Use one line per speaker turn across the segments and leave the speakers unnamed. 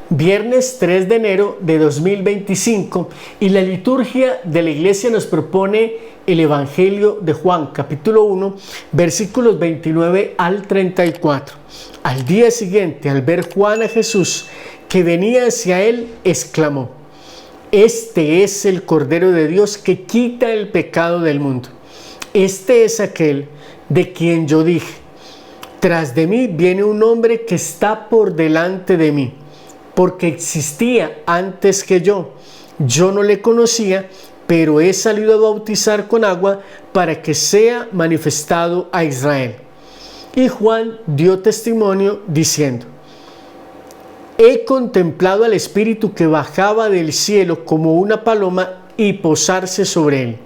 Viernes 3 de enero de 2025, y la liturgia de la iglesia nos propone el Evangelio de Juan, capítulo 1, versículos 29 al 34. Al día siguiente, al ver Juan a Jesús que venía hacia él, exclamó: Este es el Cordero de Dios que quita el pecado del mundo. Este es aquel de quien yo dije: Tras de mí viene un hombre que está por delante de mí, porque existía antes que yo. Yo no le conocía, pero he salido a bautizar con agua para que sea manifestado a Israel. Y Juan dio testimonio diciendo: He contemplado al Espíritu que bajaba del cielo como una paloma y posarse sobre él.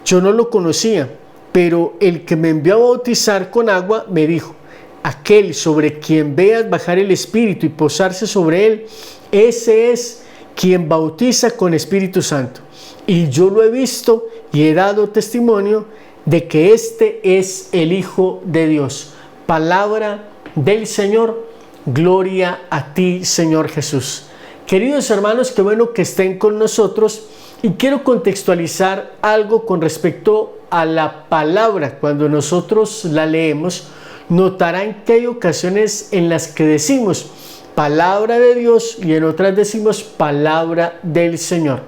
Yo no lo conocía, pero el que me envió a bautizar con agua me dijo: Aquel sobre quien veas bajar el Espíritu y posarse sobre él, ese es quien bautiza con Espíritu Santo. Y yo lo he visto y he dado testimonio de que este es el Hijo de Dios. Palabra del Señor. Gloria a ti, Señor Jesús. Queridos hermanos, qué bueno que estén con nosotros, y quiero contextualizar algo con respecto a la palabra. Cuando nosotros la leemos, notarán que hay ocasiones en las que decimos palabra de Dios y en otras decimos palabra del Señor.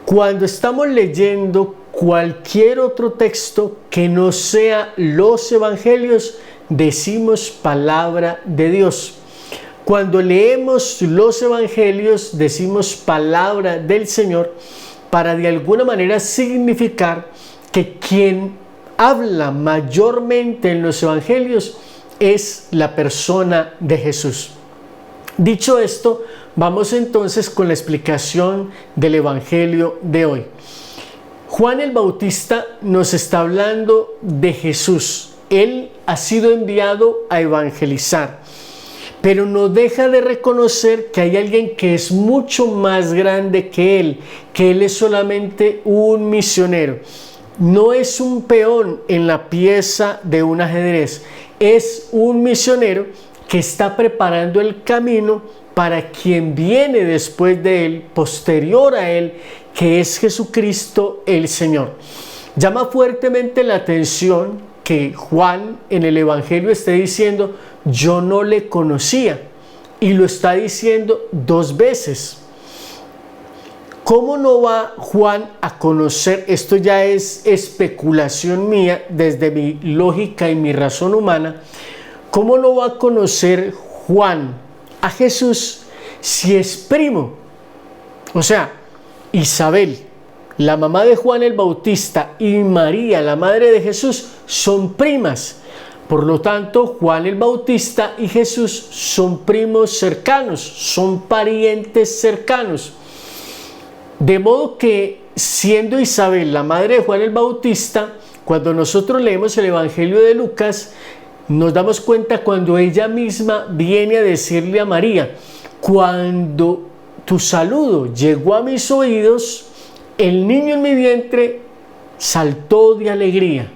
Cuando estamos leyendo cualquier otro texto que no sea los evangelios, decimos palabra de Dios. Cuando leemos los evangelios, decimos palabra del Señor, para de alguna manera significar que quien habla mayormente en los evangelios es la persona de Jesús. Dicho esto, vamos entonces con la explicación del evangelio de hoy. Juan el Bautista nos está hablando de Jesús. Él ha sido enviado a evangelizar, pero no deja de reconocer que hay alguien que es mucho más grande que él es solamente un misionero. No es un peón en la pieza de un ajedrez, es un misionero que está preparando el camino para quien viene después de él, posterior a él, que es Jesucristo el Señor. Llama fuertemente la atención que Juan en el Evangelio esté diciendo: yo no le conocía, y lo está diciendo 2 veces. ¿Cómo no va Juan a conocer? Esto ya es especulación mía desde mi lógica y mi razón humana. ¿Cómo no va a conocer Juan a Jesús si es primo? O sea, Isabel, la mamá de Juan el Bautista, y María, la madre de Jesús, son primas. Por lo tanto, Juan el Bautista y Jesús son primos cercanos, son parientes cercanos. De modo que, siendo Isabel la madre de Juan el Bautista, cuando nosotros leemos el Evangelio de Lucas, nos damos cuenta cuando ella misma viene a decirle a María: cuando tu saludo llegó a mis oídos, el niño en mi vientre saltó de alegría.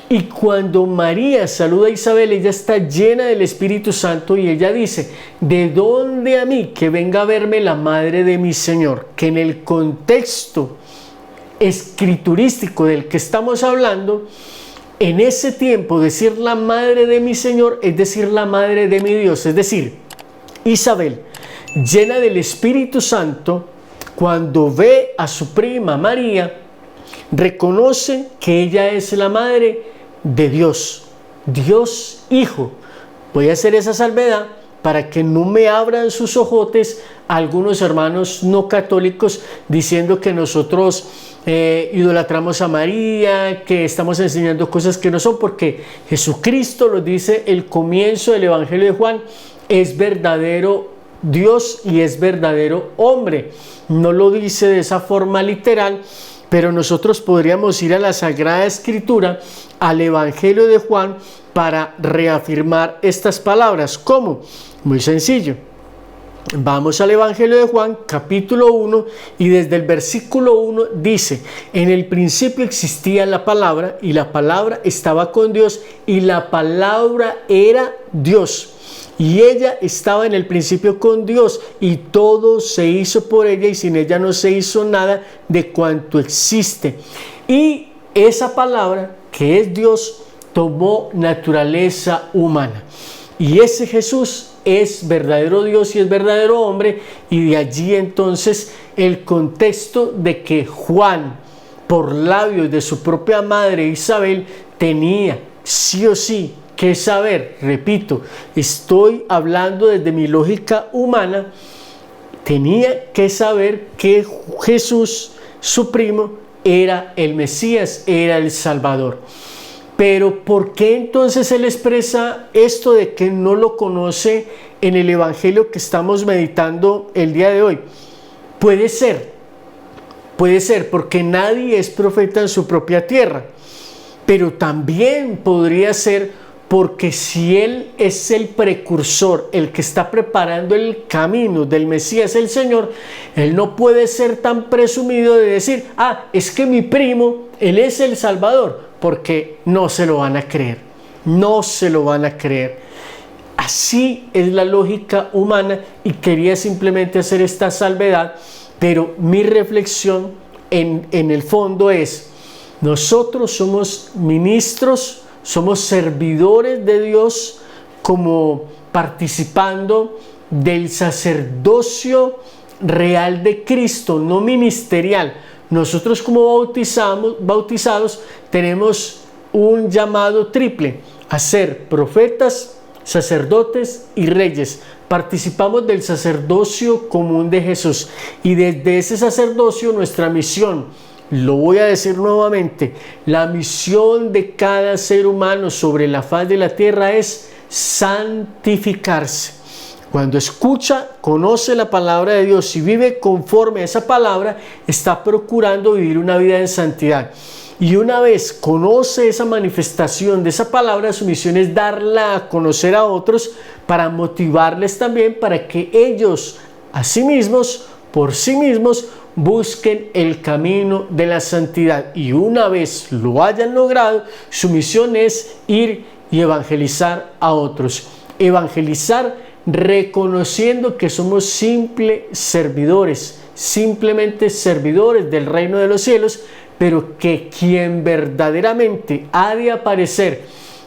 Y cuando María saluda a Isabel, ella está llena del Espíritu Santo y ella dice: ¿de dónde a mí que venga a verme la madre de mi Señor? Que en el contexto escriturístico del que estamos hablando, en ese tiempo decir la madre de mi Señor es decir la madre de mi Dios. Es decir, Isabel, llena del Espíritu Santo, cuando ve a su prima María, reconoce que ella es la madre de Dios, Dios Hijo. Voy a hacer esa salvedad para que no me abran sus ojotes algunos hermanos no católicos diciendo que nosotros idolatramos a María, que estamos enseñando cosas que no son, porque Jesucristo lo dice, el comienzo del Evangelio de Juan: es verdadero Dios y es verdadero hombre. No lo dice de esa forma literal, pero nosotros podríamos ir a la Sagrada Escritura, al Evangelio de Juan, para reafirmar estas palabras. ¿Cómo? Muy sencillo. Vamos al Evangelio de Juan, capítulo 1, y desde el versículo 1 dice: en el principio existía la palabra, y la palabra estaba con Dios, y la palabra era Dios. y ella estaba en el principio con Dios, y todo se hizo por ella, y sin ella no se hizo nada de cuanto existe. Y esa palabra, que es Dios, tomó naturaleza humana. Y ese Jesús es verdadero Dios y es verdadero hombre, y de allí entonces el contexto de que Juan, por labios de su propia madre Isabel, tenía sí o sí que saber, repito, estoy hablando desde mi lógica humana, tenía que saber que Jesús, su primo, era el Mesías, era el Salvador. Pero ¿por qué entonces él expresa esto de que no lo conoce en el Evangelio que estamos meditando el día de hoy? Puede ser porque nadie es profeta en su propia tierra, pero también podría ser porque si él es el precursor, el que está preparando el camino del Mesías, el Señor, él no puede ser tan presumido de decir, es que mi primo, él es el Salvador, porque no se lo van a creer, no se lo van a creer. Así es la lógica humana, y quería simplemente hacer esta salvedad, pero mi reflexión en el fondo es, nosotros somos ministros, somos servidores de Dios, como participando del sacerdocio real de Cristo, no ministerial. Nosotros como bautizados tenemos un llamado triple: a ser profetas, sacerdotes y reyes. Participamos del sacerdocio común de Jesús, y desde ese sacerdocio nuestra misión, lo voy a decir nuevamente, la misión de cada ser humano sobre la faz de la tierra es santificarse. Cuando escucha, conoce la palabra de Dios y vive conforme a esa palabra, está procurando vivir una vida en santidad. Y una vez conoce esa manifestación de esa palabra, su misión es darla a conocer a otros, para motivarles también para que ellos, a sí mismos, por sí mismos, busquen el camino de la santidad. Y una vez lo hayan logrado, su misión es ir y evangelizar a otros. Evangelizar reconociendo que somos simples servidores, simplemente servidores del reino de los cielos, pero que quien verdaderamente ha de aparecer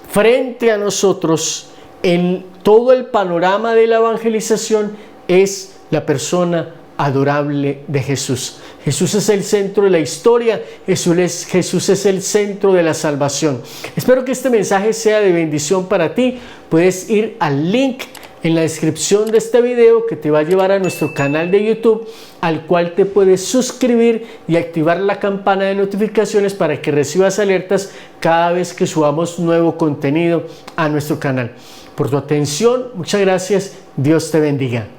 frente a nosotros en todo el panorama de la evangelización es la persona adorable de Jesús. Jesús es el centro de la historia, Jesús es el centro de la salvación. Espero que este mensaje sea de bendición para ti. Puedes ir al link en la descripción de este video que te va a llevar a nuestro canal de YouTube, al cual te puedes suscribir y activar la campana de notificaciones para que recibas alertas cada vez que subamos nuevo contenido a nuestro canal. Por tu atención, muchas gracias. Dios te bendiga.